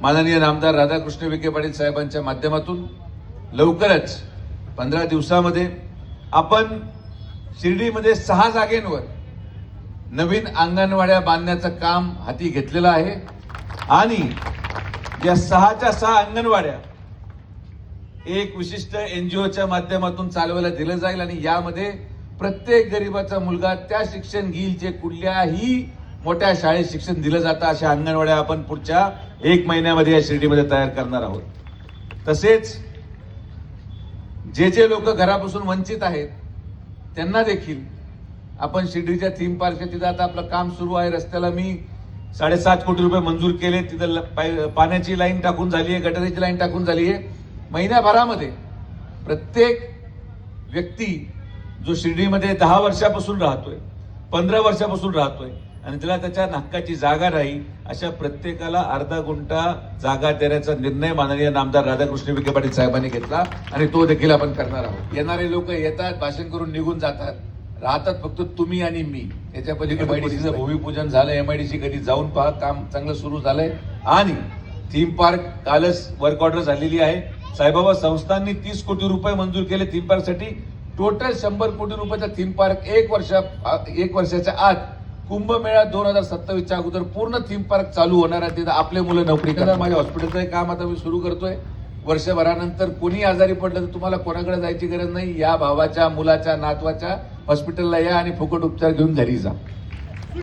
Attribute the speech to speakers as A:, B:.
A: माननीय नामदार राधाकृष्ण विखे पाटील साहेबांच्या माध्यमातून लवकरच 15 दिवसामध्ये आपण शिर्डीमध्ये 6 जागेंवर नवीन अंगणवाड्या बांधण्याचं काम हाती घेतलेलं आहे आणि या 6च्या 6 अंगणवाड्या एक विशिष्ट एनजीओच्या माध्यमातून चालवायला दिलं जाईल आणि यामध्ये प्रत्येक गरीबाचा मुलगा त्या शिक्षण घेईल जे कुठल्याही मोठ्या शाळेत शिक्षण दिलं जातं अशा अंगणवाड्या आपण पुढच्या 1 महिन्यामध्ये या शिर्डीमध्ये तयार करणार आहोत। तसेच जे लोक घरापासून वंचित आहेत त्यांना देखील आपण शिर्डीच्या थीम पार्कच्या तिथं आता आपलं काम सुरू आहे। रस्त्याला मी 7.5 कोटी रुपये मंजूर केले। तिथं पाण्याची लाईन टाकून झाली आहे, गटारीची लाईन टाकून झाली आहे। महिन्याभरामध्ये प्रत्येक व्यक्ती जो शिर्डीमध्ये 10 वर्षापासून राहतोय, 15 वर्षापासून राहतोय आणि त्याला त्याच्या हक्काची जागा नाही अशा प्रत्येकाला अर्धा गुंठा जागा देण्याचा निर्णय माननीय नामदार राधाकृष्ण विखे पाटील साहेबांनी घेतला आणि तो देखील आपण करणार आहोत। येणारे लोक येतात, भाषण करून निघून जातात, राहतात फक्त तुम्ही आणि मी। याच्या पलीकडे एमआयडीसीचं भूमिपूजन झालं, एमआयडीसी कधी जाऊन पहा, काम चांगलं सुरू झालंय आणि थीम पार्क कालच वर्क ऑर्डर झालेली आहे। साईबाबा संस्थांनी 30 कोटी रुपये मंजूर केले थीम पार्कसाठी। टोटल 100 कोटी रुपयाचा थीम पार्क 1 वर्षाच्या आत कुंभमेळा 2027च्या अगोदर पूर्ण थीम पार्क चालू होणार आहे। तिथं आपले मुलं नोकरी करणार। माझ्या हॉस्पिटलचं काम आता मी सुरू करतोय। वर्षभरानंतर कोणी आजारी पडलं तर तुम्हाला कोणाकडे जायची गरज नाही, या भावाच्या मुलाच्या नातवाच्या हॉस्पिटलला या आणि फुकट उपचार घेऊन घरी जा।